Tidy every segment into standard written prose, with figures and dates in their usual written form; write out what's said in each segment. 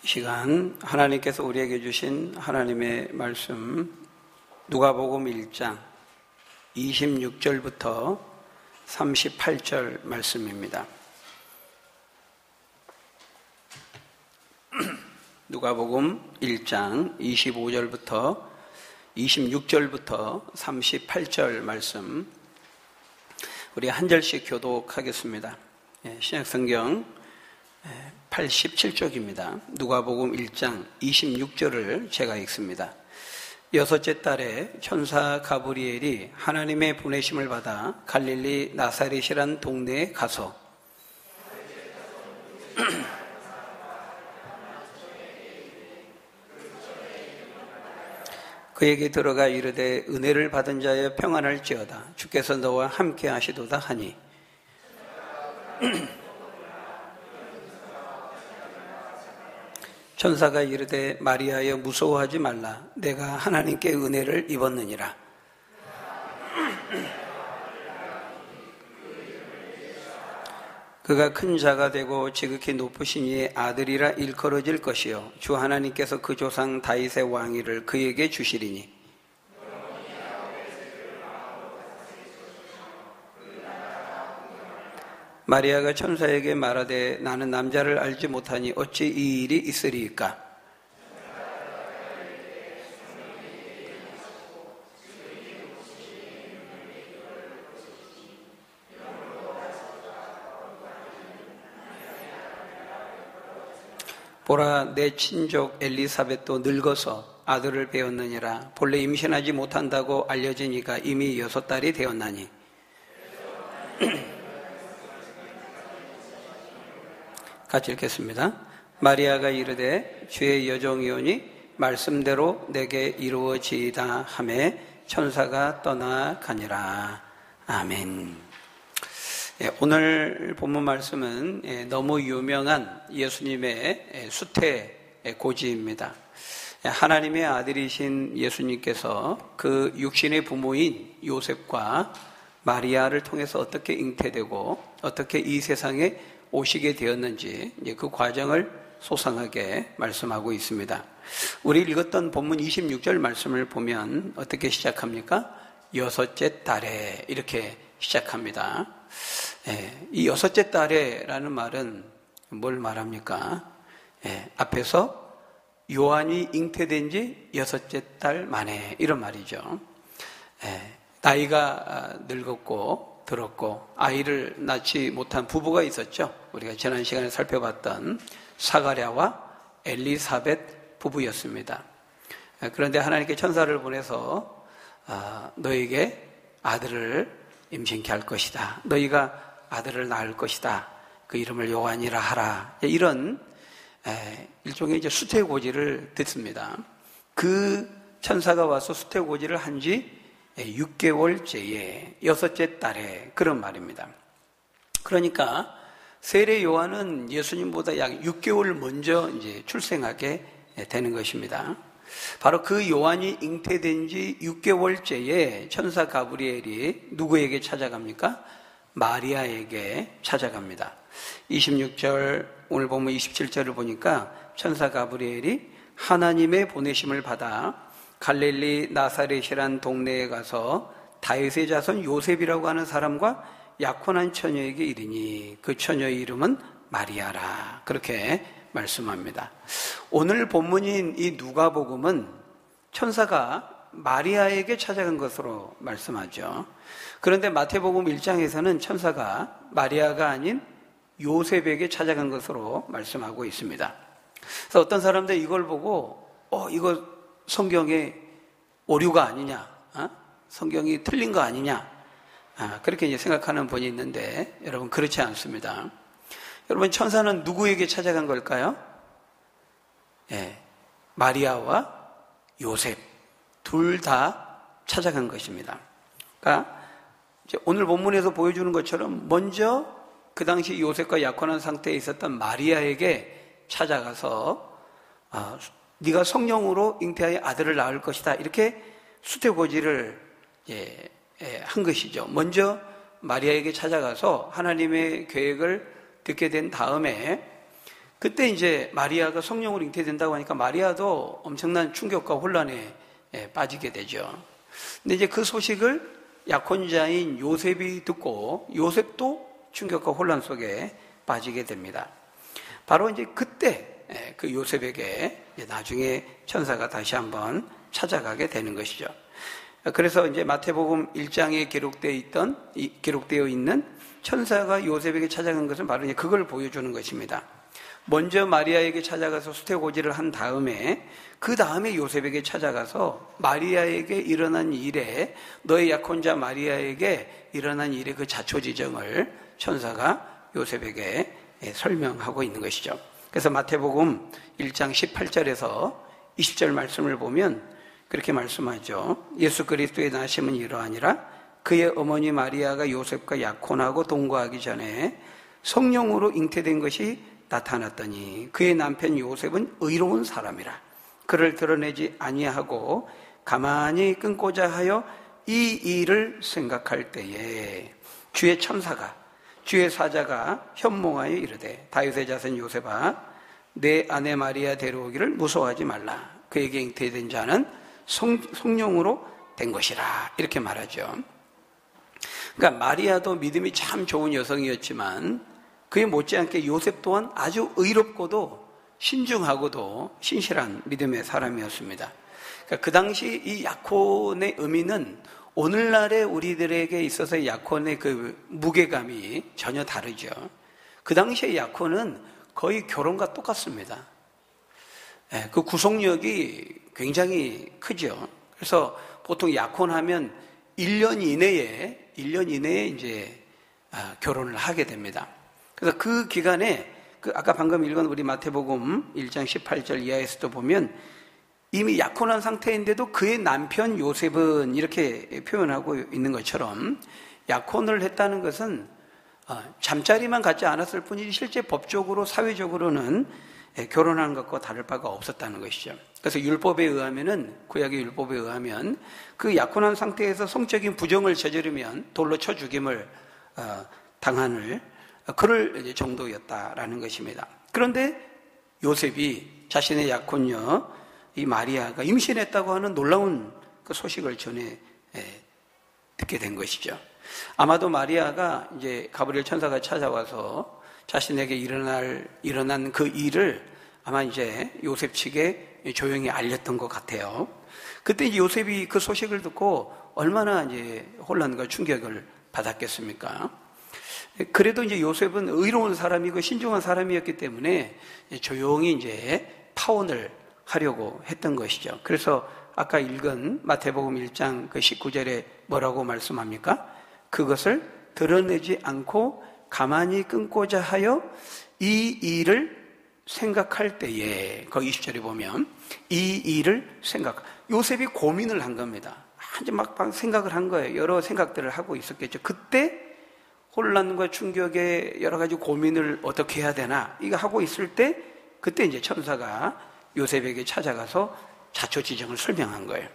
이 시간 하나님께서 우리에게 주신 하나님의 말씀 누가복음 1장 26절부터 38절 말씀입니다. 누가복음 1장 25절부터 26절부터 38절 말씀 우리 한 절씩 교독하겠습니다. 신약성경 87쪽입니다. 누가복음 1장 26절을 제가 읽습니다. 여섯째 달에 천사 가브리엘이 하나님의 보내심을 받아 갈릴리 나사렛이란 동네에 가서 그에게 들어가 이르되 은혜를 받은 자여 평안할지어다 주께서 너와 함께 하시도다 하니 천사가 이르되 마리아여 무서워하지 말라 내가 하나님께 은혜를 입었느니라. 그가 큰 자가 되고 지극히 높으시니 아들이라 일컬어질 것이요 주 하나님께서 그 조상 다윗의 왕위를 그에게 주시리니 마리아가 천사에게 말하되 나는 남자를 알지 못하니 어찌 이 일이 있으리이까? 보라 내 친족 엘리사벳도 늙어서 아들을 배웠느니라. 본래 임신하지 못한다고 알려지니까 이미 6달이 되었나니 같이 읽겠습니다. 마리아가 이르되 주의 여종이오니 말씀대로 내게 이루어지이다 하매 천사가 떠나가니라. 아멘. 오늘 본문 말씀은 너무 유명한 예수님의 수태 고지입니다. 하나님의 아들이신 예수님께서 그 육신의 부모인 요셉과 마리아를 통해서 어떻게 잉태되고 어떻게 이 세상에 오시게 되었는지 그 과정을 소상하게 말씀하고 있습니다. 우리 읽었던 본문 26절 말씀을 보면 어떻게 시작합니까? 여섯째 달에 이렇게 시작합니다. 이 여섯째 달에라는 말은 뭘 말합니까? 앞에서 요한이 잉태된 지 6째 달 만에 이런 말이죠. 나이가 늙었고 들었고 아이를 낳지 못한 부부가 있었죠. 우리가 지난 시간에 살펴봤던 사가랴와 엘리사벳 부부였습니다. 그런데 하나님께 천사를 보내서 너에게 아들을 임신케 할 것이다. 너희가 아들을 낳을 것이다. 그 이름을 요한이라 하라. 이런 일종의 이제 수태고지를 듣습니다. 그 천사가 와서 수태고지를 한지 6개월째에 6째 달에 그런 말입니다. 그러니까 세례 요한은 예수님보다 약 6개월 먼저 이제 출생하게 되는 것입니다. 바로 그 요한이 잉태된 지 6개월째에 천사 가브리엘이 누구에게 찾아갑니까? 마리아에게 찾아갑니다. 26절 오늘 보면 27절을 보니까 천사 가브리엘이 하나님의 보내심을 받아 갈릴리 나사렛이란 동네에 가서 다윗의 자손 요셉이라고 하는 사람과 약혼한 처녀에게 이르니 그 처녀의 이름은 마리아라. 그렇게 말씀합니다. 오늘 본문인 이 누가복음은 천사가 마리아에게 찾아간 것으로 말씀하죠. 그런데 마태복음 1장에서는 천사가 마리아가 아닌 요셉에게 찾아간 것으로 말씀하고 있습니다. 그래서 어떤 사람들이 이걸 보고 이거 성경에 오류가 아니냐, 성경이 틀린 거 아니냐, 그렇게 이제 생각하는 분이 있는데 여러분 그렇지 않습니다. 여러분 천사는 누구에게 찾아간 걸까요? 마리아와 요셉 둘 다 찾아간 것입니다. 그러니까 이제 오늘 본문에서 보여주는 것처럼 먼저 그 당시 요셉과 약혼한 상태에 있었던 마리아에게 찾아가서 네가 성령으로 잉태하여 아들을 낳을 것이다. 이렇게 수태고지를 한 것이죠. 먼저 마리아에게 찾아가서 하나님의 계획을 듣게 된 다음에 그때 이제 마리아가 성령으로 잉태된다고 하니까 마리아도 엄청난 충격과 혼란에 빠지게 되죠. 근데 이제 그 소식을 약혼자인 요셉이 듣고 요셉도 충격과 혼란 속에 빠지게 됩니다. 바로 이제 그때 그 요셉에게 나중에 천사가 다시 한번 찾아가게 되는 것이죠. 그래서 이제 마태복음 1장에 기록되어 있는 천사가 요셉에게 찾아간 것은 바로 이제 그걸 보여주는 것입니다. 먼저 마리아에게 찾아가서 수태고지를 한 다음에 그 다음에 요셉에게 찾아가서 마리아에게 일어난 일에 너의 약혼자 마리아에게 일어난 일의 그 자초지정을 천사가 요셉에게 설명하고 있는 것이죠. 그래서 마태복음 1장 18절에서 20절 말씀을 보면 그렇게 말씀하죠. 예수 그리스도의 나심은 이러하니라 그의 어머니 마리아가 요셉과 약혼하고 동거하기 전에 성령으로 잉태된 것이 나타났더니 그의 남편 요셉은 의로운 사람이라 그를 드러내지 아니하고 가만히 끊고자 하여 이 일을 생각할 때에 주의 천사가 주의 사자가 현몽하여 이르되 다윗의 자손 요셉아 내 아내 마리아 데려오기를 무서워하지 말라 그에게 잉태된 자는 성령으로 된 것이라 이렇게 말하죠. 그러니까 마리아도 믿음이 참 좋은 여성이었지만 그에 못지않게 요셉 또한 아주 의롭고도 신중하고도 신실한 믿음의 사람이었습니다. 그러니까 그 당시 이 약혼의 의미는 오늘날의 우리들에게 있어서의 약혼의 그 무게감이 전혀 다르죠. 그 당시의 약혼은 거의 결혼과 똑같습니다. 그 구속력이 굉장히 크죠. 그래서 보통 약혼하면 1년 이내에 이제 결혼을 하게 됩니다. 그래서 그 기간에 아까 방금 읽은 우리 마태복음 1장 18절 이하에서도 보면 이미 약혼한 상태인데도 그의 남편 요셉은 이렇게 표현하고 있는 것처럼 약혼을 했다는 것은 잠자리만 갖지 않았을 뿐이지 실제 법적으로 사회적으로는 결혼한 것과 다를 바가 없었다는 것이죠. 그래서 율법에 의하면은 구약의 율법에 의하면 그 약혼한 상태에서 성적인 부정을 저지르면 돌로 쳐 죽임을 당하는 그럴 정도였다라는 것입니다. 그런데 요셉이 자신의 약혼녀 이 마리아가 임신했다고 하는 놀라운 그 소식을 전해 듣게 된 것이죠. 아마도 마리아가 이제 가브리엘 천사가 찾아와서 자신에게 일어난 그 일을 아마 이제 요셉 측에 조용히 알렸던 것 같아요. 그때 이제 요셉이 그 소식을 듣고 얼마나 이제 혼란과 충격을 받았겠습니까? 그래도 이제 요셉은 의로운 사람이고 신중한 사람이었기 때문에 조용히 이제 파혼을 하려고 했던 것이죠. 그래서 아까 읽은 마태복음 1장 그 19절에 뭐라고 말씀합니까? 그것을 드러내지 않고 가만히 끊고자 하여 이 일을 생각할 때에 그 20절에 보면 이 일을 요셉이 고민을 한 겁니다. 아주 막 생각을 한 거예요. 여러 생각들을 하고 있었겠죠. 그때 혼란과 충격에 여러 가지 고민을 어떻게 해야 되나 이거 하고 있을 때 그때 이제 천사가 요셉에게 찾아가서 자초지정을 설명한 거예요.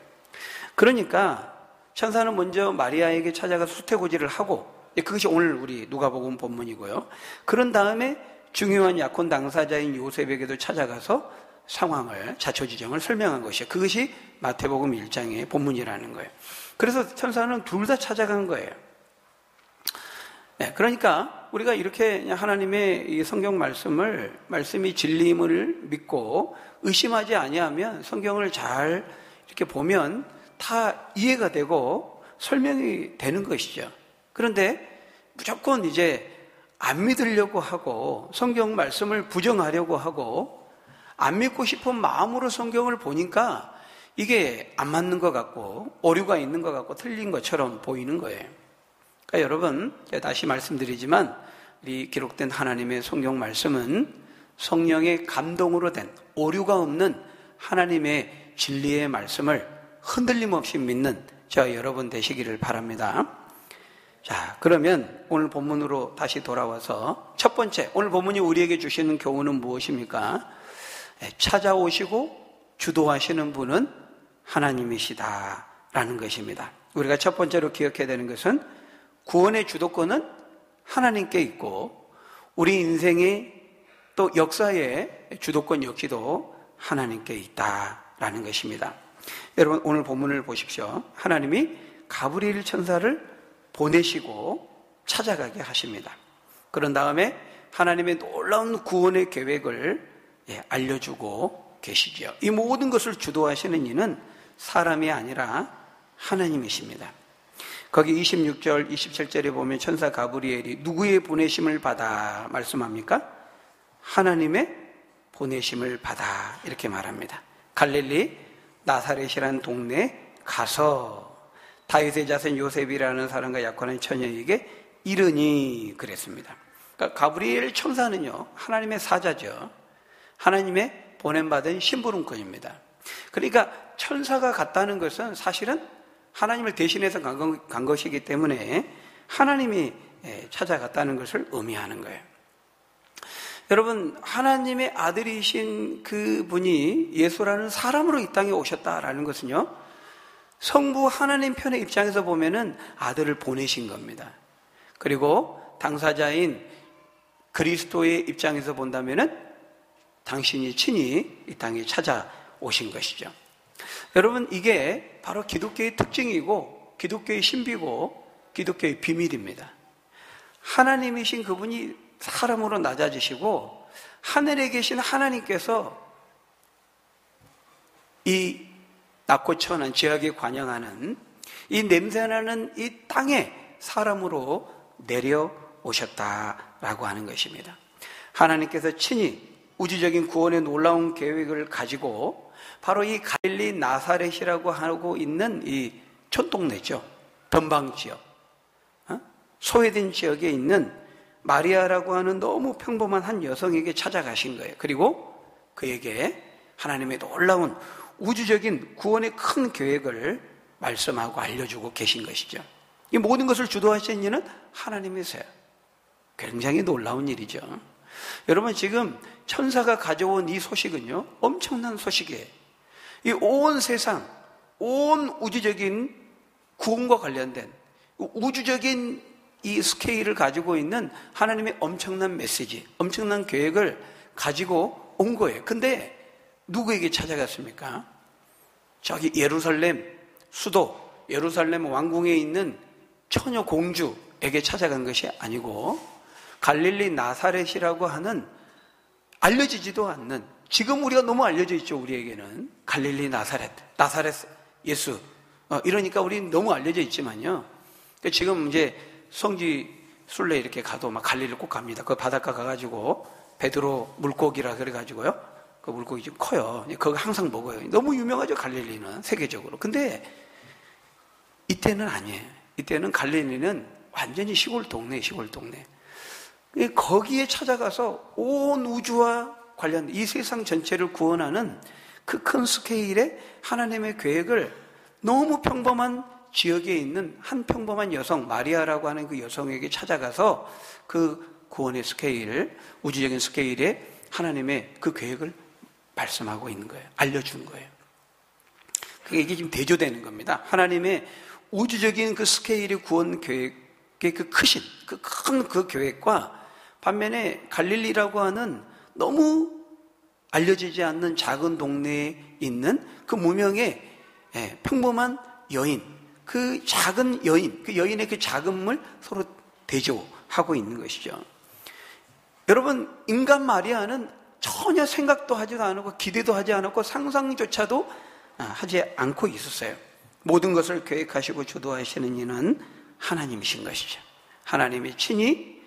그러니까 천사는 먼저 마리아에게 찾아가서 수태고지를 하고 그것이 오늘 우리 누가복음 본문이고요. 그런 다음에 중요한 약혼 당사자인 요셉에게도 찾아가서 상황을 자초지정을 설명한 것이에요. 그것이 마태복음 1장의 본문이라는 거예요. 그래서 천사는 둘 다 찾아간 거예요. 그러니까 우리가 이렇게 하나님의 이 성경 말씀이 진리임을 믿고 의심하지 아니하면 성경을 잘 이렇게 보면 다 이해가 되고 설명이 되는 것이죠. 그런데 무조건 이제 안 믿으려고 하고 성경 말씀을 부정하려고 하고 안 믿고 싶은 마음으로 성경을 보니까 이게 안 맞는 것 같고 오류가 있는 것 같고 틀린 것처럼 보이는 거예요. 그러니까 여러분, 제가 다시 말씀드리지만 이 기록된 하나님의 성경 말씀은 성령의 감동으로 된 오류가 없는 하나님의 진리의 말씀을 흔들림 없이 믿는 저와 여러분 되시기를 바랍니다. 자, 그러면 오늘 본문으로 다시 돌아와서 첫 번째, 오늘 본문이 우리에게 주시는 교훈은 무엇입니까? 찾아오시고 주도하시는 분은 하나님이시다라는 것입니다. 우리가 첫 번째로 기억해야 되는 것은 구원의 주도권은 하나님께 있고 우리 인생의 또 역사의 주도권 역시도 하나님께 있다라는 것입니다. 여러분, 오늘 본문을 보십시오. 하나님이 가브리엘 천사를 보내시고 찾아가게 하십니다. 그런 다음에 하나님의 놀라운 구원의 계획을 알려주고 계시죠. 이 모든 것을 주도하시는 이는 사람이 아니라 하나님이십니다. 거기 26절, 27절에 보면 천사 가브리엘이 누구의 보내심을 받아 말씀합니까? 하나님의 보내심을 받아 이렇게 말합니다. 갈릴리 나사렛이라는 동네에 가서 다윗의 자손 요셉이라는 사람과 약혼한 처녀에게 이르니 그랬습니다. 그러니까 가브리엘 천사는요, 하나님의 사자죠. 하나님의 보냄받은 심부름꾼입니다. 그러니까 천사가 갔다는 것은 사실은 하나님을 대신해서 간 것이기 때문에 하나님이 찾아갔다는 것을 의미하는 거예요. 여러분, 하나님의 아들이신 그분이 예수라는 사람으로 이 땅에 오셨다라는 것은요, 성부 하나님 편의 입장에서 보면은 아들을 보내신 겁니다. 그리고 당사자인 그리스도의 입장에서 본다면은 당신이 친히 이 땅에 찾아오신 것이죠. 여러분, 이게 바로 기독교의 특징이고 기독교의 신비고 기독교의 비밀입니다. 하나님이신 그분이 사람으로 낮아지시고 하늘에 계신 하나님께서 이 낮고 천한 죄악에 관영하는 이 냄새나는 이 땅에 사람으로 내려오셨다라고 하는 것입니다. 하나님께서 친히 우주적인 구원의 놀라운 계획을 가지고 바로 이 갈릴리 나사렛이라고 하고 있는 이 촌동네죠. 변방지역, 소외된 지역에 있는 마리아라고 하는 너무 평범한 한 여성에게 찾아가신 거예요. 그리고 그에게 하나님의 놀라운 우주적인 구원의 큰 계획을 말씀하고 알려주고 계신 것이죠. 이 모든 것을 주도하신 이는 하나님이세요. 굉장히 놀라운 일이죠. 여러분, 지금 천사가 가져온 이 소식은요, 엄청난 소식이에요. 이 온 세상, 온 우주적인 구원과 관련된 우주적인 이 스케일을 가지고 있는 하나님의 엄청난 메시지, 엄청난 계획을 가지고 온 거예요. 근데 누구에게 찾아갔습니까? 저기 예루살렘 수도, 예루살렘 왕궁에 있는 처녀 공주에게 찾아간 것이 아니고 갈릴리 나사렛이라고 하는 알려지지도 않는, 지금 우리가 너무 알려져 있죠. 우리에게는 갈릴리 나사렛 예수, 이러니까 우리 너무 알려져 있지만요, 지금 이제 성지 순례 이렇게 가도 막 갈릴리 꼭 갑니다. 그 바닷가 가가지고 베드로 물고기라 그래가지고요, 그 물고기 좀 커요. 그거 항상 먹어요. 너무 유명하죠, 갈릴리는 세계적으로. 근데 이때는 아니에요. 이때는 갈릴리는 완전히 시골 동네. 거기에 찾아가서 온 우주와 관련된 이 세상 전체를 구원하는 그 큰 스케일의 하나님의 계획을 너무 평범한 지역에 있는 한 평범한 여성, 마리아라고 하는 그 여성에게 찾아가서 그 구원의 스케일, 우주적인 스케일의 하나님의 그 계획을 말씀하고 있는 거예요. 알려준 거예요. 이게 지금 대조되는 겁니다. 하나님의 우주적인 그 스케일의 구원 계획의 그 크신, 그 큰 그 계획과 반면에 갈릴리라고 하는 너무 알려지지 않는 작은 동네에 있는 그 무명의 평범한 여인, 그 작은 여인, 그 여인의 그 작음을 서로 대조하고 있는 것이죠. 여러분, 인간 마리아는 전혀 생각도 하지도 않고 기대도 하지 않았고 상상조차도 하지 않고 있었어요. 모든 것을 계획하시고 주도하시는 이는 하나님이신 것이죠. 하나님이 친히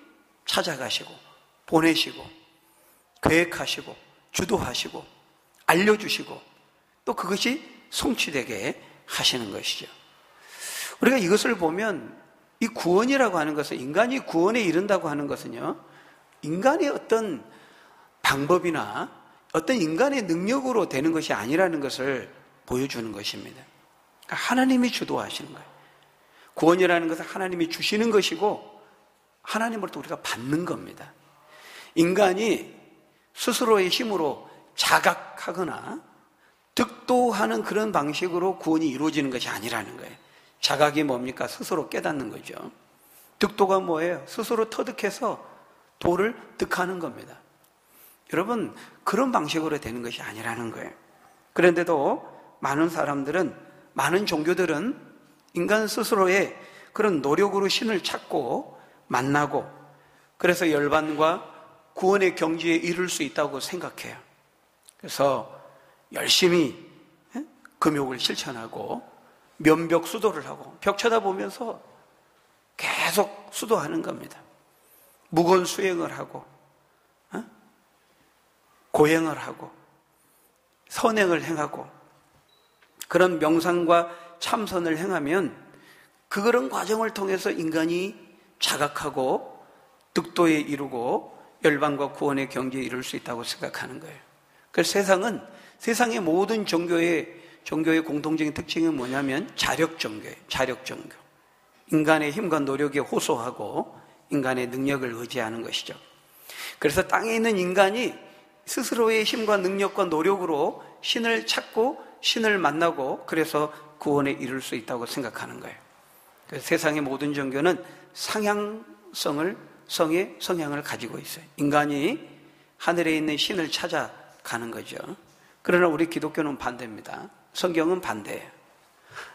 찾아가시고 보내시고 계획하시고 주도하시고 알려주시고 또 그것이 성취되게 하시는 것이죠. 우리가 이것을 보면 이 구원이라고 하는 것은, 인간이 구원에 이른다고 하는 것은요, 인간의 어떤 방법이나 어떤 인간의 능력으로 되는 것이 아니라는 것을 보여주는 것입니다. 그러니까 하나님이 주도하시는 거예요. 구원이라는 것은 하나님이 주시는 것이고 하나님으로부터 우리가 받는 겁니다. 인간이 스스로의 힘으로 자각하거나 득도하는 그런 방식으로 구원이 이루어지는 것이 아니라는 거예요. 자각이 뭡니까? 스스로 깨닫는 거죠. 득도가 뭐예요? 스스로 터득해서 도를 득하는 겁니다. 여러분, 그런 방식으로 되는 것이 아니라는 거예요. 그런데도 많은 사람들은, 많은 종교들은 인간 스스로의 그런 노력으로 신을 찾고 만나고, 그래서 열반과 구원의 경지에 이룰 수 있다고 생각해요. 그래서 열심히 금욕을 실천하고 면벽 수도를 하고 벽 쳐다보면서 계속 수도하는 겁니다. 무건 수행을 하고 고행을 하고 선행을 행하고 그런 명상과 참선을 행하면 그런 과정을 통해서 인간이 자각하고 득도에 이르고 열반과 구원의 경지에 이룰 수 있다고 생각하는 거예요. 그래서 세상의 모든 종교의 공통적인 특징이 뭐냐면 자력 종교예요. 자력 종교. 인간의 힘과 노력에 호소하고 인간의 능력을 의지하는 것이죠. 그래서 땅에 있는 인간이 스스로의 힘과 능력과 노력으로 신을 찾고 신을 만나고 그래서 구원에 이룰 수 있다고 생각하는 거예요. 그래서 세상의 모든 종교는 성의 성향을 가지고 있어요. 인간이 하늘에 있는 신을 찾아가는 거죠. 그러나 우리 기독교는 반대입니다. 성경은 반대예요.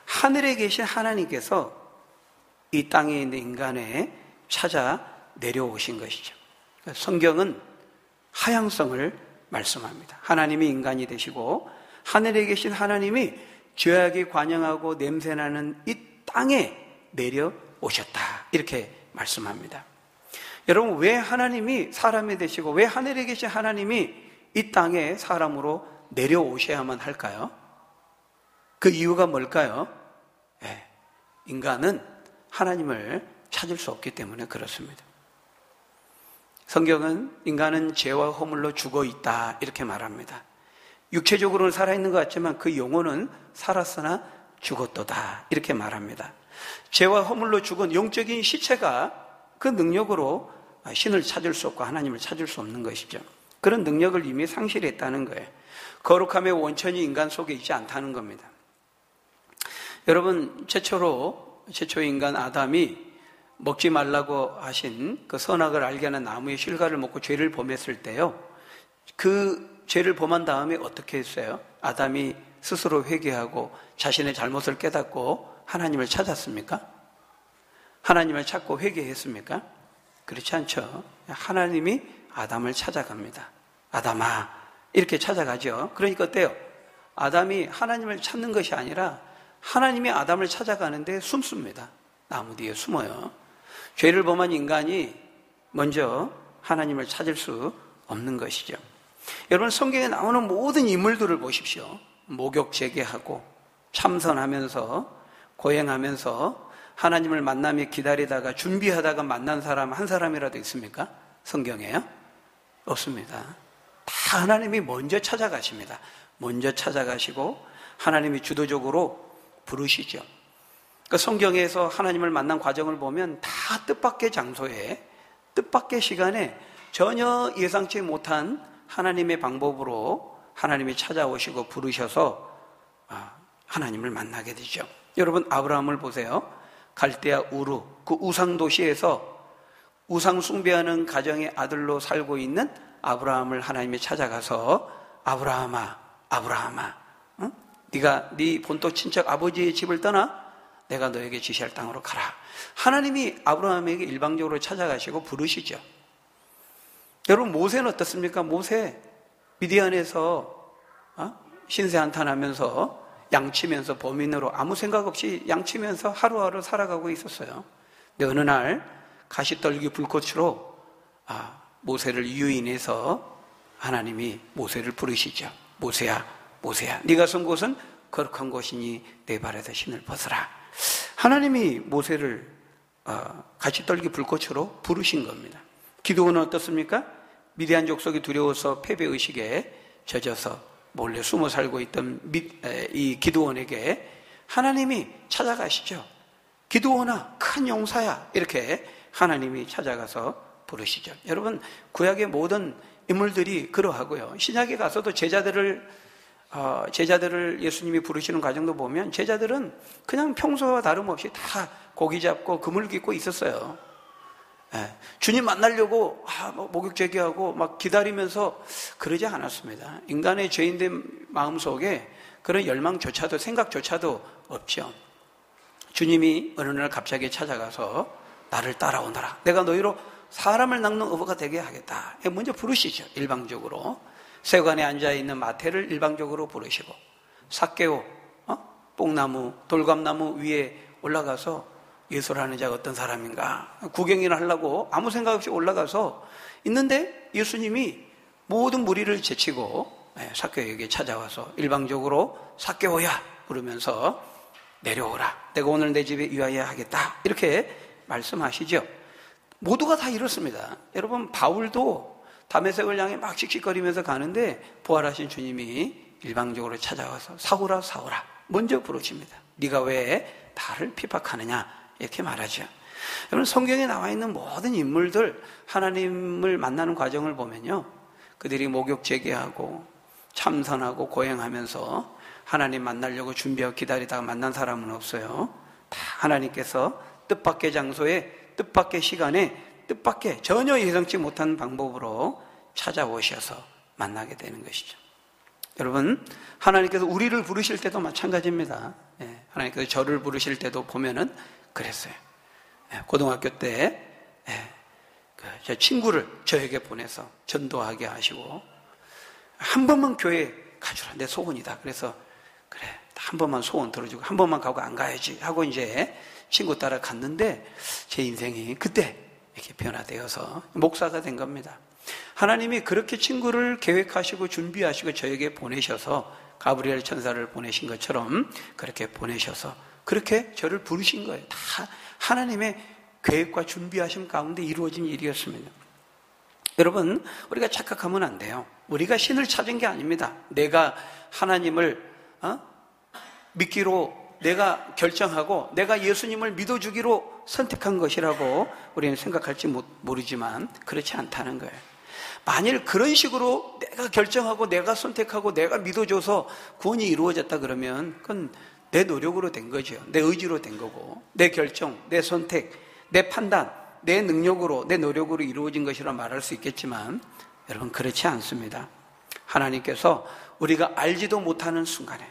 하늘에 계신 하나님께서 이 땅에 있는 인간에 찾아 내려오신 것이죠. 성경은 하향성을 말씀합니다. 하나님이 인간이 되시고 하늘에 계신 하나님이 죄악에 관영하고 냄새나는 이 땅에 내려오셨다. 이렇게 말씀합니다. 여러분, 왜 하나님이 사람이 되시고 왜 하늘에 계신 하나님이 이 땅에 사람으로 내려오셔야만 할까요? 그 이유가 뭘까요? 인간은 하나님을 찾을 수 없기 때문에 그렇습니다. 성경은 인간은 죄와 허물로 죽어 있다 이렇게 말합니다. 육체적으로는 살아있는 것 같지만 그 영혼은 살았으나 죽었도다 이렇게 말합니다. 죄와 허물로 죽은 영적인 시체가 그 능력으로 신을 찾을 수 없고 하나님을 찾을 수 없는 것이죠. 그런 능력을 이미 상실했다는 거예요. 거룩함의 원천이 인간 속에 있지 않다는 겁니다. 여러분, 최초의 인간 아담이 먹지 말라고 하신 그 선악을 알게 하는 나무의 실과를 먹고 죄를 범했을 때요, 그 죄를 범한 다음에 어떻게 했어요? 아담이 스스로 회개하고 자신의 잘못을 깨닫고 하나님을 찾았습니까? 하나님을 찾고 회개했습니까? 그렇지 않죠. 하나님이 아담을 찾아갑니다. 아담아, 이렇게 찾아가죠. 그러니까 어때요? 아담이 하나님을 찾는 것이 아니라 하나님이 아담을 찾아가는데 숨습니다. 나무 뒤에 숨어요. 죄를 범한 인간이 먼저 하나님을 찾을 수 없는 것이죠. 여러분, 성경에 나오는 모든 인물들을 보십시오. 목욕 재개하고 참선하면서 고행하면서 하나님을 만나며 기다리다가 준비하다가 만난 사람 한 사람이라도 있습니까? 성경에요? 없습니다. 다 하나님이 먼저 찾아가십니다. 먼저 찾아가시고 하나님이 주도적으로 부르시죠. 그러니까 성경에서 하나님을 만난 과정을 보면 다 뜻밖의 장소에, 뜻밖의 시간에 전혀 예상치 못한 하나님의 방법으로 하나님이 찾아오시고 부르셔서 하나님을 만나게 되죠. 여러분, 아브라함을 보세요. 갈대아 우르, 그 우상 도시에서 우상 숭배하는 가정의 아들로 살고 있는 아브라함을 하나님이 찾아가서 아브라함아, 응? 네가 네 본토 친척 아버지의 집을 떠나 내가 너에게 지시할 땅으로 가라. 하나님이 아브라함에게 일방적으로 찾아가시고 부르시죠. 여러분, 모세는 어떻습니까? 모세 미디안에서 신세 한탄하면서 양치면서 범인으로 아무 생각 없이 양치면서 하루하루 살아가고 있었어요. 근데 어느 날 가시떨기 불꽃으로 모세를 유인해서 하나님이 모세를 부르시죠. 모세야, 모세야, 네가 선 곳은 거룩한 곳이니 내 발에서 신을 벗어라. 하나님이 모세를 가시떨기 불꽃으로 부르신 겁니다. 기드온은 어떻습니까? 미디안 족속이 두려워서 패배의식에 젖어서 몰래 숨어 살고 있던 이 기드온에게 하나님이 찾아가시죠. 기드온아, 큰 용사야, 이렇게 하나님이 찾아가서 부르시죠. 여러분, 구약의 모든 인물들이 그러하고요. 신약에 가서도 제자들을 예수님이 부르시는 과정도 보면 제자들은 그냥 평소와 다름없이 다 고기 잡고 그물 깃고 있었어요. 주님 만나려고 목욕 제기하고 막 기다리면서 그러지 않았습니다. 인간의 죄인된 마음속에 그런 열망조차도 생각조차도 없죠. 주님이 어느 날 갑자기 찾아가서 나를 따라오너라. 내가 너희로 사람을 낚는 어부가 되게 하겠다. 먼저 부르시죠. 일방적으로. 세관에 앉아있는 마태를 일방적으로 부르시고 삭개오 뽕나무 돌감나무 위에 올라가서 예수라는 자가 어떤 사람인가 구경이나 하려고 아무 생각 없이 올라가서 있는데 예수님이 모든 무리를 제치고 삭개오에게 찾아와서 일방적으로 삭개오야 부르면서 내려오라. 내가 오늘 내 집에 유하여 하겠다. 이렇게 말씀하시죠. 모두가 다 이렇습니다. 여러분 바울도 다메섹을 향해 막 씩씩거리면서 가는데 부활하신 주님이 일방적으로 찾아와서 사울아 사울아 먼저 부르십니다. 네가 왜 나를 핍박하느냐 이렇게 말하죠. 여러분 성경에 나와 있는 모든 인물들 하나님을 만나는 과정을 보면요, 그들이 목욕 제기하고 참선하고 고행하면서 하나님 만나려고 준비하고 기다리다가 만난 사람은 없어요. 다 하나님께서 뜻밖의 장소에 뜻밖의 시간에 뜻밖의 전혀 예상치 못한 방법으로 찾아오셔서 만나게 되는 것이죠. 여러분 하나님께서 우리를 부르실 때도 마찬가지입니다. 하나님께서 저를 부르실 때도 보면은 그랬어요. 고등학교 때 제 친구를 저에게 보내서 전도하게 하시고 한 번만 교회 가주라 내 소원이다. 그래서 그래 한 번만 소원 들어주고 한 번만 가고 안 가야지 하고 이제 친구 따라 갔는데 제 인생이 그때 이렇게 변화되어서 목사가 된 겁니다. 하나님이 그렇게 친구를 계획하시고 준비하시고 저에게 보내셔서 가브리엘 천사를 보내신 것처럼 그렇게 보내셔서 그렇게 저를 부르신 거예요. 다 하나님의 계획과 준비하심 가운데 이루어진 일이었습니다. 여러분 우리가 착각하면 안 돼요. 우리가 신을 찾은 게 아닙니다. 내가 하나님을 믿기로 내가 결정하고 내가 예수님을 믿어주기로 선택한 것이라고 우리는 생각할지 모르지만 그렇지 않다는 거예요. 만일 그런 식으로 내가 결정하고 내가 선택하고 내가 믿어줘서 구원이 이루어졌다 그러면 그건 내 노력으로 된 거죠. 내 의지로 된 거고 내 결정, 내 선택, 내 판단, 내 능력으로 내 노력으로 이루어진 것이라 말할 수 있겠지만 여러분 그렇지 않습니다. 하나님께서 우리가 알지도 못하는 순간에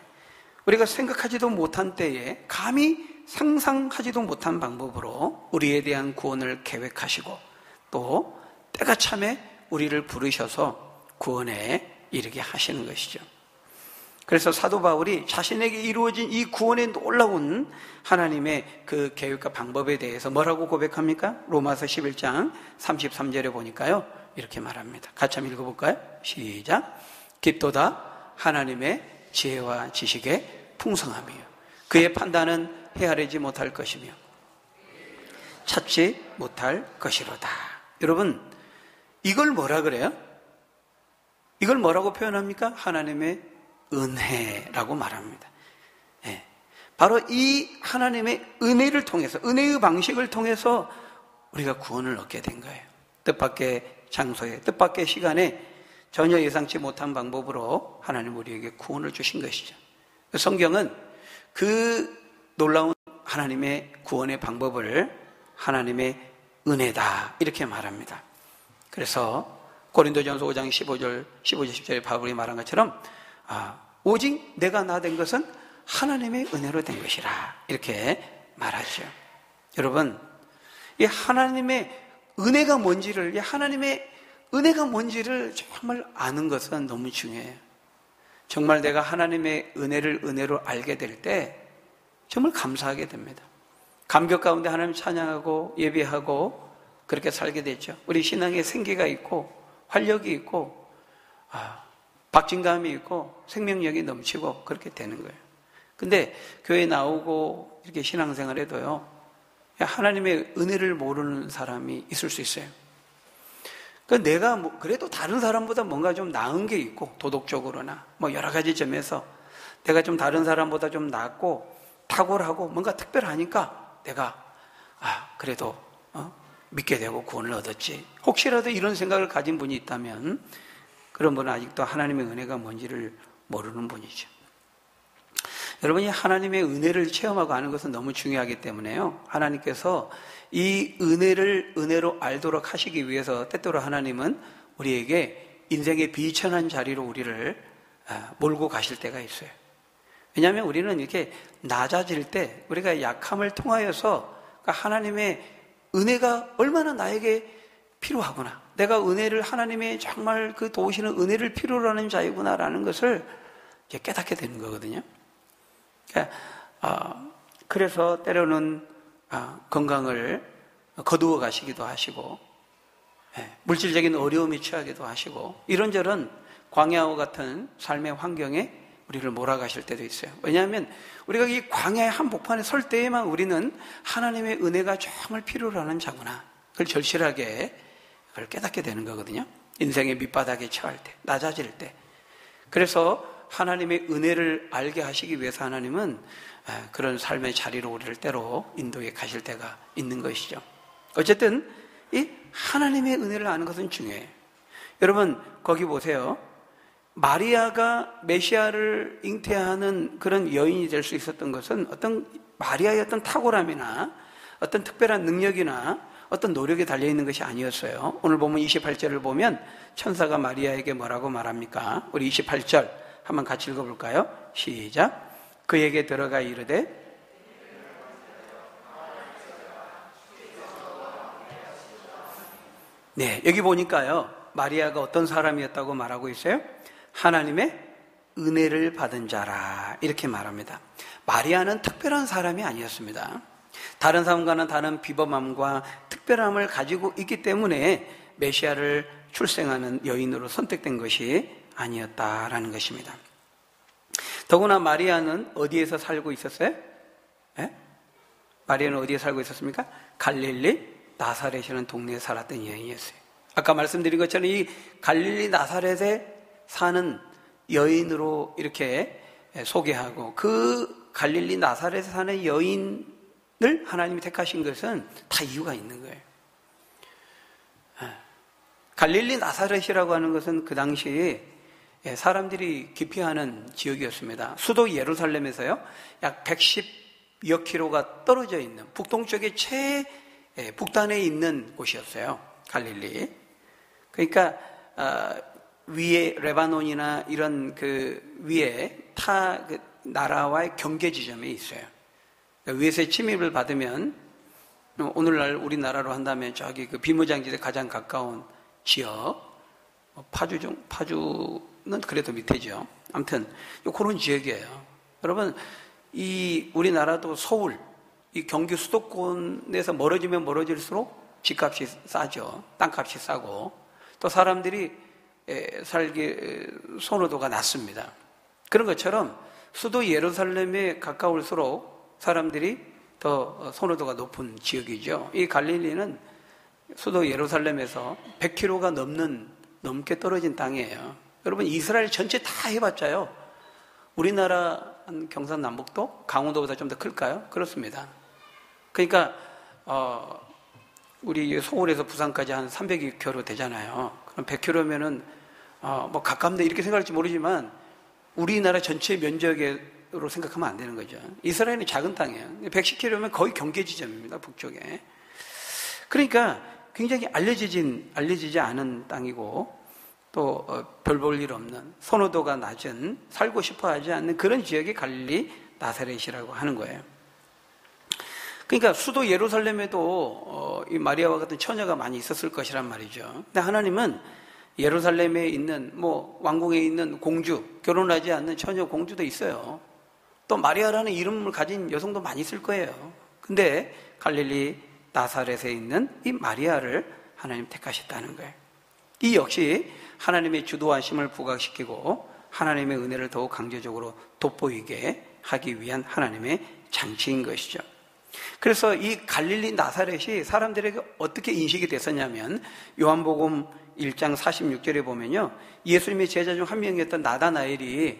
우리가 생각하지도 못한 때에 감히 상상하지도 못한 방법으로 우리에 대한 구원을 계획하시고 또 때가 참에 우리를 부르셔서 구원에 이르게 하시는 것이죠. 그래서 사도 바울이 자신에게 이루어진 이 구원의 놀라운 하나님의 그 계획과 방법에 대해서 뭐라고 고백합니까? 로마서 11장 33절에 보니까요 이렇게 말합니다. 같이 한번 읽어볼까요? 시작. 깊도다 하나님의 지혜와 지식의 풍성함이요 그의 판단은 헤아리지 못할 것이며 찾지 못할 것이로다. 여러분 이걸 뭐라 그래요? 이걸 뭐라고 표현합니까? 하나님의 은혜라고 말합니다. 바로 이 하나님의 은혜를 통해서 은혜의 방식을 통해서 우리가 구원을 얻게 된 거예요. 뜻밖의 장소에 뜻밖의 시간에 전혀 예상치 못한 방법으로 하나님 우리에게 구원을 주신 것이죠. 성경은 그 놀라운 하나님의 구원의 방법을 하나님의 은혜다 이렇게 말합니다. 그래서 고린도전서 5장 15절 10절에 바울이 말한 것처럼 오직 내가 나 된 것은 하나님의 은혜로 된 것이라 이렇게 말하죠. 여러분 이 하나님의 은혜가 뭔지를 하나님의 은혜가 뭔지를 정말 아는 것은 너무 중요해요. 정말 내가 하나님의 은혜를 은혜로 알게 될 때 정말 감사하게 됩니다. 감격 가운데 하나님 찬양하고 예배하고 그렇게 살게 되죠. 우리 신앙에 생기가 있고 활력이 있고 박진감이 있고 생명력이 넘치고 그렇게 되는 거예요. 근데 교회 나오고 이렇게 신앙생활 해도요 하나님의 은혜를 모르는 사람이 있을 수 있어요. 그러니까 내가 그래도 다른 사람보다 뭔가 좀 나은 게 있고 도덕적으로나 여러 가지 점에서 내가 좀 다른 사람보다 좀 낫고 탁월하고 뭔가 특별하니까 내가 그래도 믿게 되고 구원을 얻었지. 혹시라도 이런 생각을 가진 분이 있다면 그런 분은 아직도 하나님의 은혜가 뭔지를 모르는 분이죠. 여러분이 하나님의 은혜를 체험하고 아는 것은 너무 중요하기 때문에요. 하나님께서 이 은혜를 은혜로 알도록 하시기 위해서 때때로 하나님은 우리에게 인생의 비천한 자리로 우리를 몰고 가실 때가 있어요. 왜냐하면 우리는 이렇게 낮아질 때 우리가 약함을 통하여서 하나님의 은혜가 얼마나 나에게 필요하구나, 내가 은혜를, 하나님의 정말 그 도우시는 은혜를 필요로 하는 자이구나라는 것을 깨닫게 되는 거거든요. 그래서 때로는 건강을 거두어 가시기도 하시고, 물질적인 어려움에 처하기도 하시고, 이런저런 광야와 같은 삶의 환경에 우리를 몰아가실 때도 있어요. 왜냐하면 우리가 이 광야의 한복판에 설 때에만 우리는 하나님의 은혜가 정말 필요로 하는 자구나, 그걸 절실하게 그걸 깨닫게 되는 거거든요. 인생의 밑바닥에 처할 때, 낮아질 때. 그래서 하나님의 은혜를 알게 하시기 위해서 하나님은 그런 삶의 자리로 우리를 때로 인도해 가실 때가 있는 것이죠. 어쨌든 이 하나님의 은혜를 아는 것은 중요해요. 여러분 거기 보세요. 마리아가 메시아를 잉태하는 그런 여인이 될 수 있었던 것은 어떤 마리아의 어떤 탁월함이나 어떤 특별한 능력이나 어떤 노력에 달려있는 것이 아니었어요. 오늘 보면 28절을 보면 천사가 마리아에게 뭐라고 말합니까? 우리 28절 한번 같이 읽어볼까요? 시작. 그에게 들어가 이르되 네, 여기 보니까요, 마리아가 어떤 사람이었다고 말하고 있어요? 하나님의 은혜를 받은 자라, 이렇게 말합니다. 마리아는 특별한 사람이 아니었습니다. 다른 사람과는 다른 비범함과 특별함을 가지고 있기 때문에 메시아를 출생하는 여인으로 선택된 것이 아니었다라는 것입니다. 더구나 마리아는 어디에서 살고 있었어요? 마리아는 어디에 살고 있었습니까? 갈릴리 나사렛이라는 동네에 살았던 여인이었어요. 아까 말씀드린 것처럼 이 갈릴리 나사렛에 사는 여인으로 이렇게 소개하고, 그 갈릴리 나사렛에 사는 여인을 하나님이 택하신 것은 다 이유가 있는 거예요. 갈릴리 나사렛이라고 하는 것은 그 당시에 사람들이 기피하는 지역이었습니다. 수도 예루살렘에서요, 약 110여 킬로가 떨어져 있는 북동쪽의 북단에 있는 곳이었어요, 갈릴리. 그러니까 위에 레바논이나 이런 그 위에 타 그 나라와의 경계 지점에 있어요. 위에서의 침입을 받으면, 오늘날 우리나라로 한다면 저기 그 비무장지대 가장 가까운 지역, 파주는 그래도 밑에죠. 아무튼 그런 지역이에요. 여러분, 이 우리나라도 서울, 이 경기 수도권에서 멀어지면 멀어질수록 집값이 싸죠. 땅값이 싸고, 또 사람들이 살기 선호도가 낮습니다. 그런 것처럼 수도 예루살렘에 가까울수록 사람들이 더 선호도가 높은 지역이죠. 이 갈릴리는 수도 예루살렘에서 100km가 넘게 떨어진 땅이에요. 여러분, 이스라엘 전체 다 해봤자요, 우리나라 경상남북도 강원도보다 좀 더 클까요? 그렇습니다. 그러니까 우리 서울에서 부산까지 한 300km 되잖아요. 그럼 100km면은 뭐 가깝네 이렇게 생각할지 모르지만 우리나라 전체 면적으로 생각하면 안 되는 거죠. 이스라엘은 작은 땅이에요. 110km면 거의 경계 지점입니다, 북쪽에. 그러니까 굉장히 알려지지 않은 땅이고, 또 별 볼 일 없는, 선호도가 낮은, 살고 싶어 하지 않는 그런 지역이 갈릴리 나사렛이라고 하는 거예요. 그러니까 수도 예루살렘에도 이 마리아와 같은 처녀가 많이 있었을 것이란 말이죠. 근데 하나님은 예루살렘에 있는 왕궁에 있는 공주, 결혼하지 않는 처녀 공주도 있어요. 또 마리아라는 이름을 가진 여성도 많이 있을 거예요. 근데 갈릴리 나사렛에 있는 이 마리아를 하나님 택하셨다는 거예요. 이 역시 하나님의 주도하심을 부각시키고 하나님의 은혜를 더욱 강제적으로 돋보이게 하기 위한 하나님의 장치인 것이죠. 그래서 이 갈릴리 나사렛이 사람들에게 어떻게 인식이 됐었냐면, 요한복음 1장 46절에 보면요, 예수님의 제자 중 한 명이었던 나다나엘이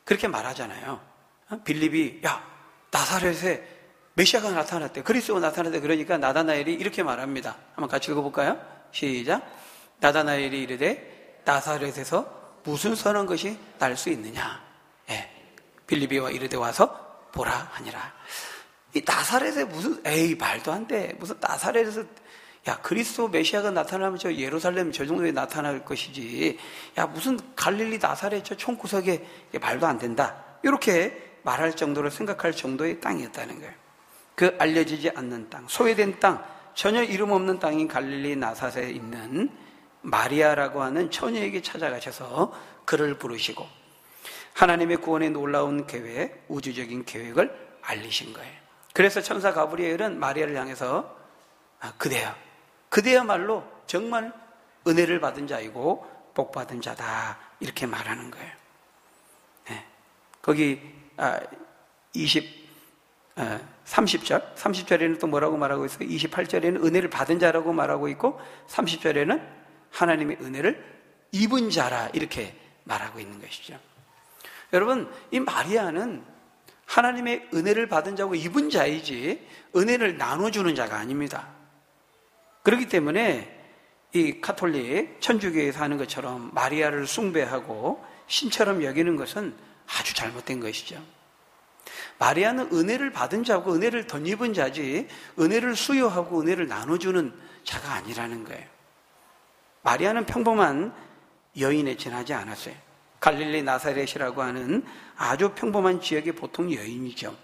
그렇게 말하잖아요. 빌립이 야, 나사렛에 메시아가 나타났대, 그리스도가 나타났대. 그러니까 나다나엘이 이렇게 말합니다. 한번 같이 읽어볼까요? 시작. 나다나엘이 이르되 나사렛에서 무슨 선한 것이 날 수 있느냐. 빌립이와 이르되 와서 보라 하니라. 이 나사렛에 무슨 말도 안 돼. 무슨 나사렛에서 야 그리스도 메시아가 나타나면 저 예루살렘 저 정도에 나타날 것이지. 야 무슨 갈릴리 나사렛 저 총구석에 말도 안 된다. 이렇게 말할 정도로 생각할 정도의 땅이었다는 거예요. 그 알려지지 않는 땅, 소외된 땅, 전혀 이름 없는 땅인 갈릴리 나사렛에 있는 마리아라고 하는 처녀에게 찾아가셔서 그를 부르시고 하나님의 구원의 놀라운 계획, 우주적인 계획을 알리신 거예요. 그래서 천사 가브리엘은 마리아를 향해서 그대야말로 정말 은혜를 받은 자이고 복 받은 자다 이렇게 말하는 거예요. 거기 30절에는 또 뭐라고 말하고 있어요? 28절에는 은혜를 받은 자라고 말하고 있고 30절에는 하나님의 은혜를 입은 자라 이렇게 말하고 있는 것이죠. 여러분, 이 마리아는 하나님의 은혜를 받은 자고 입은 자이지 은혜를 나눠주는 자가 아닙니다. 그렇기 때문에 이 가톨릭 천주교에서 하는 것처럼 마리아를 숭배하고 신처럼 여기는 것은 아주 잘못된 것이죠. 마리아는 은혜를 받은 자고 은혜를 덧입은 자지 은혜를 수여하고 은혜를 나눠주는 자가 아니라는 거예요. 마리아는 평범한 여인에 지나지 않았어요. 갈릴리 나사렛이라고 하는 아주 평범한 지역의 보통 여인이죠.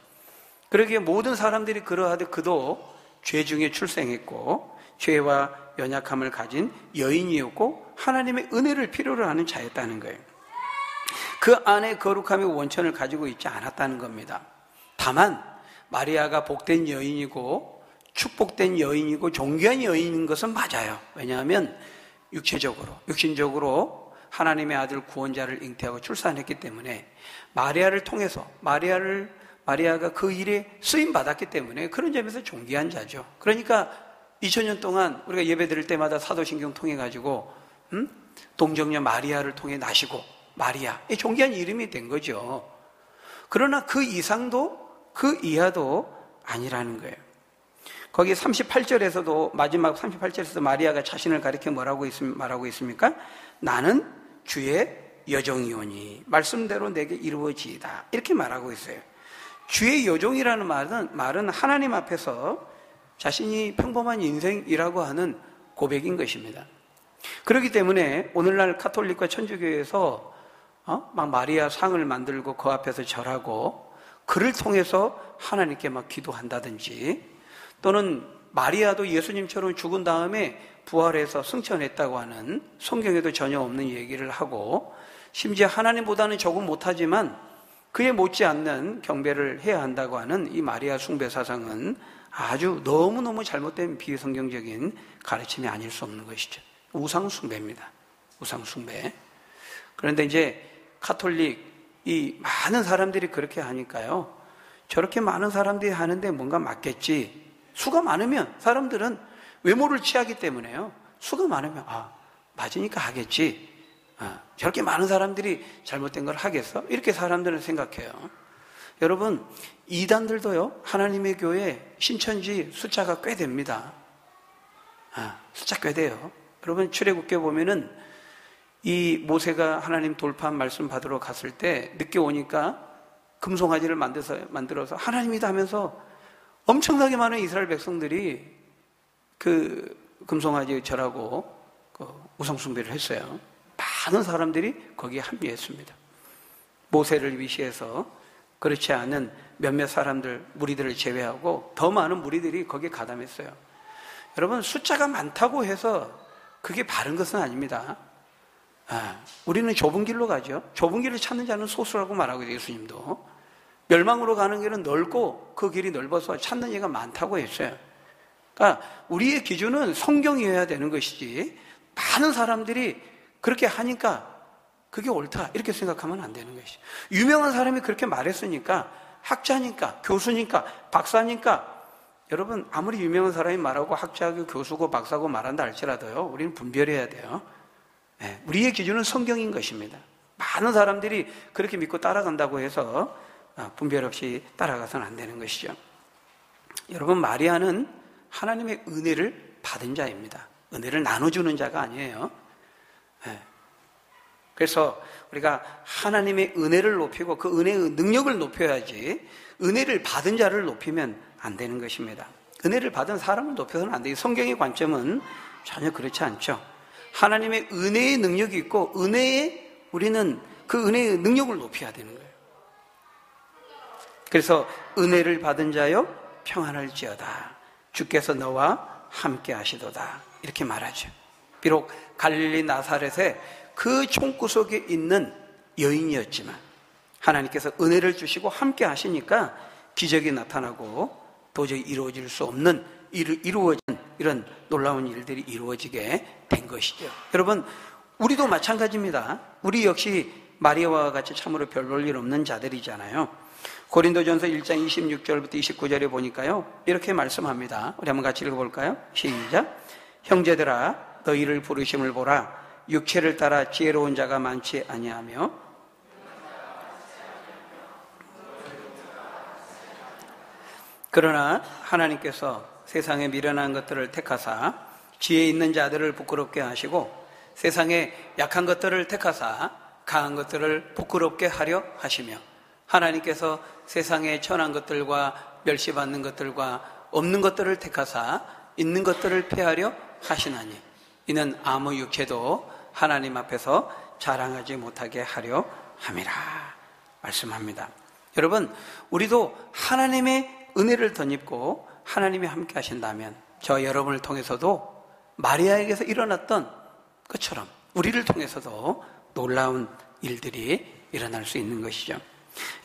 그러기에 모든 사람들이 그러하되 그도 죄 중에 출생했고 죄와 연약함을 가진 여인이었고 하나님의 은혜를 필요로 하는 자였다는 거예요. 그 안에 거룩함의 원천을 가지고 있지 않았다는 겁니다. 다만 마리아가 복된 여인이고 축복된 여인이고 존귀한 여인인 것은 맞아요. 왜냐하면 육신적으로 하나님의 아들 구원자를 잉태하고 출산했기 때문에 마리아를 통해서 마리아가 그 일에 쓰임 받았기 때문에 그런 점에서 존귀한 자죠. 그러니까 2000년 동안 우리가 예배 드릴 때마다 사도신경 통해 가지고 동정녀 마리아를 통해 나시고 마리아, 이 존귀한 이름이 된 거죠. 그러나 그 이상도 그 이하도 아니라는 거예요. 거기 38절에서도 마지막 38절에서 마리아가 자신을 가리켜 뭐라고 말하고 있습니까? 나는 주의 여종이오니 말씀대로 내게 이루어지이다 이렇게 말하고 있어요. 주의 여종이라는 말은 하나님 앞에서 자신이 평범한 인생이라고 하는 고백인 것입니다. 그렇기 때문에 오늘날 가톨릭과 천주교에서 막 마리아 상을 만들고 그 앞에서 절하고 그를 통해서 하나님께 막 기도한다든지 또는 마리아도 예수님처럼 죽은 다음에 부활해서 승천했다고 하는 성경에도 전혀 없는 얘기를 하고 심지어 하나님보다는 조금 못하지만 그에 못지않는 경배를 해야 한다고 하는 이 마리아 숭배 사상은 아주 너무너무 잘못된 비성경적인 가르침이 아닐 수 없는 것이죠. 우상 숭배입니다. 우상 숭배. 그런데 이제 가톨릭 이 많은 사람들이 그렇게 하니까요. 저렇게 많은 사람들이 하는데 뭔가 맞겠지. 수가 많으면 사람들은 외모를 취하기 때문에요. 수가 많으면 맞으니까 하겠지. 저렇게 많은 사람들이 잘못된 걸 하겠어? 이렇게 사람들은 생각해요. 여러분, 이단들도요, 하나님의 교회 신천지 숫자가 꽤 됩니다. 숫자 꽤 돼요. 여러분, 출애굽기에 보면은 이 모세가 하나님 돌파한 말씀 받으러 갔을 때 늦게 오니까 금송아지를 만들어서 하나님이다 하면서 엄청나게 많은 이스라엘 백성들이 그 금송아지 절하고 그 우상숭배를 했어요. 많은 사람들이 거기에 합류했습니다. 모세를 위시해서 그렇지 않은 몇몇 사람들, 무리들을 제외하고 더 많은 무리들이 거기에 가담했어요. 여러분, 숫자가 많다고 해서 그게 바른 것은 아닙니다. 우리는 좁은 길로 가죠. 좁은 길을 찾는 자는 소수라고 말하고 있어요. 예수님도 멸망으로 가는 길은 넓고 그 길이 넓어서 찾는 이가 많다고 했어요. 그러니까 우리의 기준은 성경이어야 되는 것이지 많은 사람들이 그렇게 하니까 그게 옳다 이렇게 생각하면 안 되는 것이죠. 유명한 사람이 그렇게 말했으니까, 학자니까, 교수니까, 박사니까, 여러분 아무리 유명한 사람이 말하고 학자고 교수고 박사고 말한다 할지라도요, 우리는 분별해야 돼요. 우리의 기준은 성경인 것입니다. 많은 사람들이 그렇게 믿고 따라간다고 해서 분별 없이 따라가서는 안 되는 것이죠. 여러분, 마리아는 하나님의 은혜를 받은 자입니다. 은혜를 나눠주는 자가 아니에요. 그래서 우리가 하나님의 은혜를 높이고 그 은혜의 능력을 높여야지 은혜를 받은 자를 높이면 안 되는 것입니다. 은혜를 받은 사람을 높여서는 안 돼요. 성경의 관점은 전혀 그렇지 않죠. 하나님의 은혜의 능력이 있고 우리는 그 은혜의 능력을 높여야 되는 거예요. 그래서 은혜를 받은 자여 평안할지어다. 주께서 너와 함께 하시도다. 이렇게 말하죠. 비록 갈릴리 나사렛에 그 총구석에 있는 여인이었지만 하나님께서 은혜를 주시고 함께 하시니까 기적이 나타나고 도저히 이루어질 수 없는 이루어진 이런 놀라운 일들이 이루어지게 된 것이죠. 여러분, 우리도 마찬가지입니다. 우리 역시 마리아와 같이 참으로 별 볼 일 없는 자들이잖아요. 고린도전서 1장 26절부터 29절에 보니까요, 이렇게 말씀합니다. 우리 한번 같이 읽어볼까요? 시작. 형제들아, 너희를 부르심을 보라. 육체를 따라 지혜로운 자가 많지 아니하며 그러나 하나님께서 세상에 미련한 것들을 택하사 지혜 있는 자들을 부끄럽게 하시고 세상에 약한 것들을 택하사 강한 것들을 부끄럽게 하려 하시며 하나님께서 세상에 천한 것들과 멸시받는 것들과 없는 것들을 택하사 있는 것들을 폐하려 하시나니 이는 아무 육체도 하나님 앞에서 자랑하지 못하게 하려 함이라 말씀합니다. 여러분, 우리도 하나님의 은혜를 덧입고 하나님이 함께 하신다면 저 여러분을 통해서도 마리아에게서 일어났던 것처럼 우리를 통해서도 놀라운 일들이 일어날 수 있는 것이죠.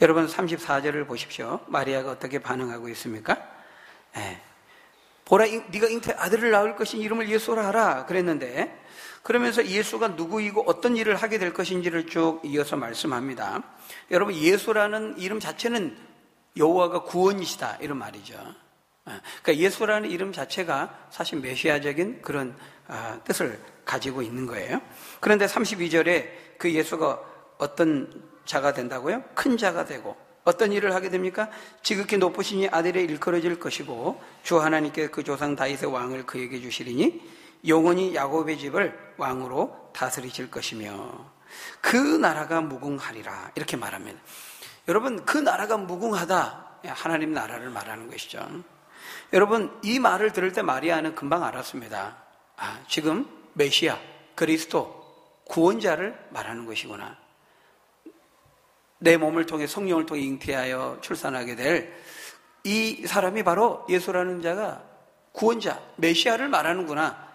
여러분, 34절을 보십시오. 마리아가 어떻게 반응하고 있습니까? 보라, 네가 잉태 아들을 낳을 것인 이름을 예수라 하라 그랬는데, 그러면서 예수가 누구이고 어떤 일을 하게 될 것인지를 쭉 이어서 말씀합니다. 여러분, 예수라는 이름 자체는 여호와가 구원이시다 이런 말이죠. 그러니까 예수라는 이름 자체가 사실 메시아적인 그런 뜻을 가지고 있는 거예요. 그런데 32절에 그 예수가 어떤 자가 된다고요? 큰 자가 되고 어떤 일을 하게 됩니까? 지극히 높으신 이 아들의 일컬어질 것이고 주 하나님께 그 조상 다윗의 왕을 그에게 주시리니 영원히 야곱의 집을 왕으로 다스리실 것이며 그 나라가 무궁하리라 이렇게 말합니다. 여러분, 그 나라가 무궁하다, 하나님 나라를 말하는 것이죠. 여러분, 이 말을 들을 때 마리아는 금방 알았습니다. 지금 메시아, 그리스도, 구원자를 말하는 것이구나. 내 몸을 통해 성령을 통해 잉태하여 출산하게 될 이 사람이 바로 예수라는 자가 구원자, 메시아를 말하는구나.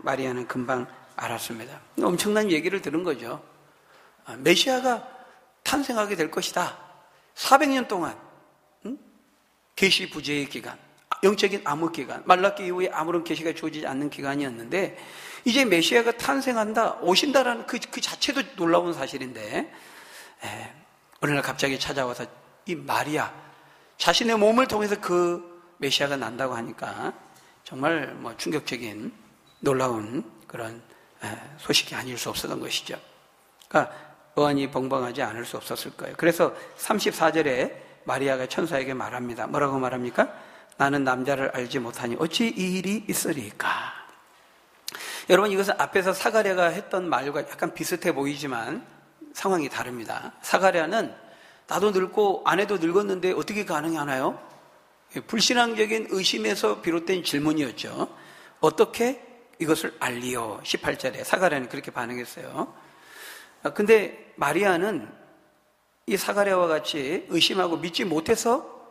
마리아는 금방 알았습니다. 엄청난 얘기를 들은 거죠. 메시아가 탄생하게 될 것이다. 400년 동안 계시 부재의 기간, 영적인 암흑 기간, 말라기 이후에 아무런 계시가 주어지지 않는 기간이었는데 이제 메시아가 탄생한다, 오신다라는 그 자체도 놀라운 사실인데 어느 날 갑자기 찾아와서 이 마리아 자신의 몸을 통해서 그 메시아가 난다고 하니까 정말 충격적인 놀라운 그런 소식이 아닐 수 없었던 것이죠. 그러니까 어안이 벙벙하지 않을 수 없었을 거예요. 그래서 34절에 마리아가 천사에게 말합니다. 뭐라고 말합니까? 나는 남자를 알지 못하니 어찌 이 일이 있으리까? 여러분, 이것은 앞에서 사가랴가 했던 말과 약간 비슷해 보이지만 상황이 다릅니다. 사가랴는 나도 늙고 아내도 늙었는데 어떻게 가능하나요? 불신앙적인 의심에서 비롯된 질문이었죠. 어떻게 이것을 알리요? 18절에 사가랴는 그렇게 반응했어요. 근데 마리아는 이 사가랴와 같이 의심하고 믿지 못해서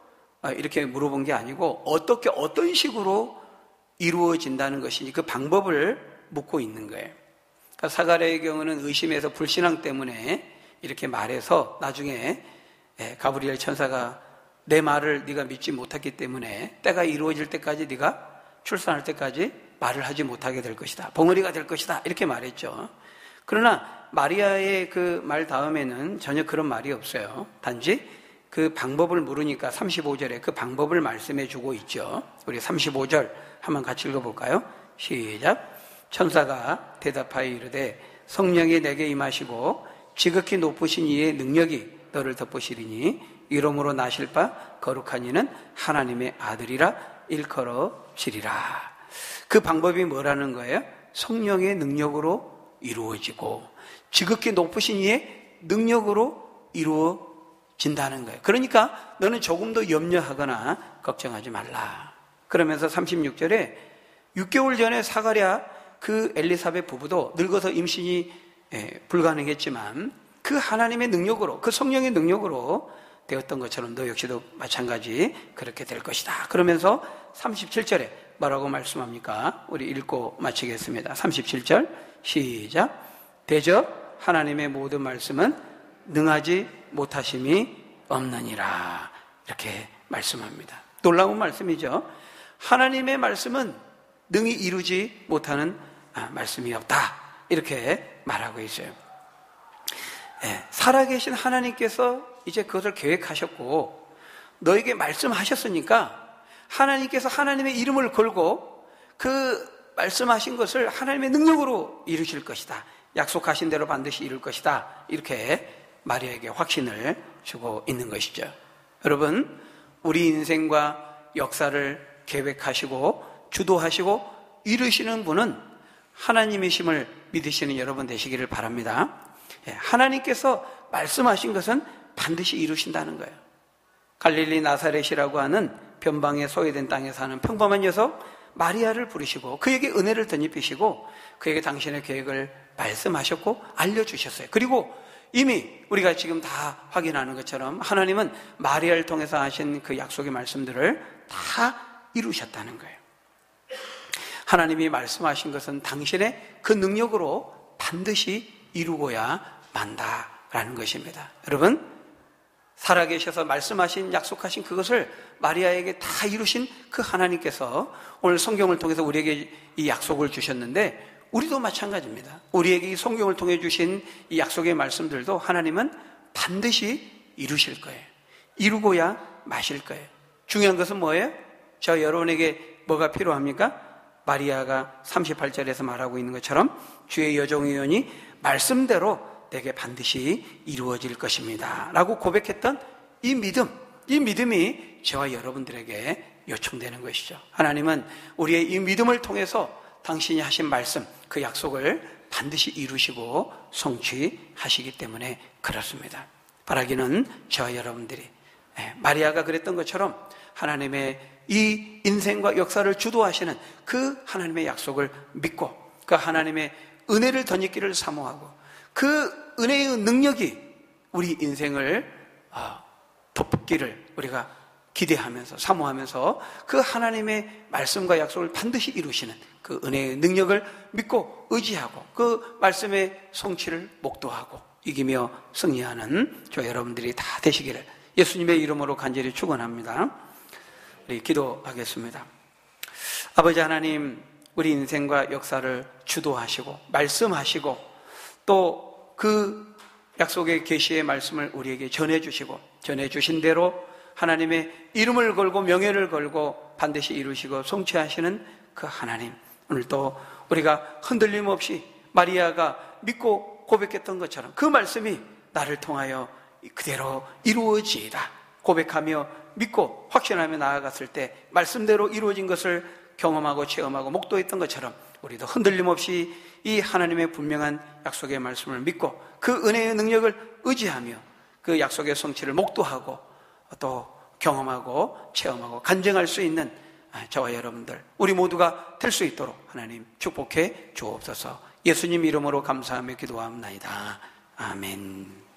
이렇게 물어본 게 아니고 어떻게 어떤 식으로 이루어진다는 것이니 그 방법을 묻고 있는 거예요. 그러니까 사가랴의 경우는 의심에서 불신앙 때문에 이렇게 말해서 나중에 가브리엘 천사가 내 말을 네가 믿지 못했기 때문에 때가 이루어질 때까지 네가 출산할 때까지 말을 하지 못하게 될 것이다. 벙어리가 될 것이다. 이렇게 말했죠. 그러나 마리아의 그 말 다음에는 전혀 그런 말이 없어요. 단지 그 방법을 물으니까 35절에 그 방법을 말씀해 주고 있죠. 우리 35절 한번 같이 읽어볼까요? 시작. 천사가 대답하여 이르되 성령이 내게 임하시고 지극히 높으신 이의 능력이 너를 덮으시리니 이름으로 나실 바 거룩한 이는 하나님의 아들이라 일컬어지리라. 그 방법이 뭐라는 거예요? 성령의 능력으로 이루어지고 지극히 높으신 이의 능력으로 이루어진다는 거예요. 그러니까 너는 조금도 염려하거나 걱정하지 말라. 그러면서 36절에 6개월 전에 사가랴 그 엘리사벳 부부도 늙어서 임신이 불가능했지만 그 하나님의 능력으로, 그 성령의 능력으로 되었던 것처럼 너 역시도 마찬가지 그렇게 될 것이다. 그러면서 37절에 뭐라고 말씀합니까? 우리 읽고 마치겠습니다. 37절 시작. 대저 하나님의 모든 말씀은 능하지 못하심이 없느니라. 이렇게 말씀합니다. 놀라운 말씀이죠. 하나님의 말씀은 능히 이루지 못하는 말씀이 없다. 이렇게 말하고 있어요. 살아계신 하나님께서 이제 그것을 계획하셨고 너에게 말씀하셨으니까 하나님께서 하나님의 이름을 걸고 그 말씀하신 것을 하나님의 능력으로 이루실 것이다. 약속하신 대로 반드시 이룰 것이다. 이렇게 마리아에게 확신을 주고 있는 것이죠. 여러분, 우리 인생과 역사를 계획하시고 주도하시고 이루시는 분은 하나님이심을 믿으시는 여러분 되시기를 바랍니다. 하나님께서 말씀하신 것은 반드시 이루신다는 거예요. 갈릴리 나사렛이라고 하는 변방에 소외된 땅에 사는 평범한 녀석 마리아를 부르시고 그에게 은혜를 덧입히시고 그에게 당신의 계획을 말씀하셨고 알려주셨어요. 그리고 이미 우리가 지금 다 확인하는 것처럼 하나님은 마리아를 통해서 하신 그 약속의 말씀들을 다 이루셨다는 거예요. 하나님이 말씀하신 것은 당신의 그 능력으로 반드시 이루고야 만다라는 것입니다. 여러분, 살아계셔서 말씀하신 약속하신 그것을 마리아에게 다 이루신 그 하나님께서 오늘 성경을 통해서 우리에게 이 약속을 주셨는데 우리도 마찬가지입니다. 우리에게 이 성경을 통해 주신 이 약속의 말씀들도 하나님은 반드시 이루실 거예요. 이루고야 마실 거예요. 중요한 것은 뭐예요? 저 여러분에게 뭐가 필요합니까? 마리아가 38절에서 말하고 있는 것처럼 주의 여종이오니 말씀대로 내게 반드시 이루어질 것입니다 라고 고백했던 이 믿음이 저와 여러분들에게 요청되는 것이죠. 하나님은 우리의 이 믿음을 통해서 당신이 하신 말씀, 그 약속을 반드시 이루시고 성취하시기 때문에 그렇습니다. 바라기는 저와 여러분들이 마리아가 그랬던 것처럼 하나님의 이 인생과 역사를 주도하시는 그 하나님의 약속을 믿고 그 하나님의 은혜를 덧입기를 사모하고 그 은혜의 능력이 우리 인생을 덮기를 우리가 기대하면서 사모하면서 그 하나님의 말씀과 약속을 반드시 이루시는 그 은혜의 능력을 믿고 의지하고 그 말씀의 성취를 목도하고 이기며 승리하는 저 여러분들이 다 되시기를 예수님의 이름으로 간절히 축원합니다. 우리 기도하겠습니다. 아버지 하나님, 우리 인생과 역사를 주도하시고 말씀하시고 또 그 약속의 계시의 말씀을 우리에게 전해주시고 전해주신 대로 하나님의 이름을 걸고 명예를 걸고 반드시 이루시고 성취하시는 그 하나님, 오늘도 우리가 흔들림 없이 마리아가 믿고 고백했던 것처럼 그 말씀이 나를 통하여 그대로 이루어지이다 고백하며 믿고 확신하며 나아갔을 때 말씀대로 이루어진 것을 경험하고 체험하고 목도했던 것처럼 우리도 흔들림 없이 이 하나님의 분명한 약속의 말씀을 믿고 그 은혜의 능력을 의지하며 그 약속의 성취를 목도하고 또 경험하고 체험하고 간증할 수 있는 저와 여러분들 우리 모두가 될 수 있도록 하나님 축복해 주옵소서. 예수님 이름으로 감사하며 기도합나이다. 아멘.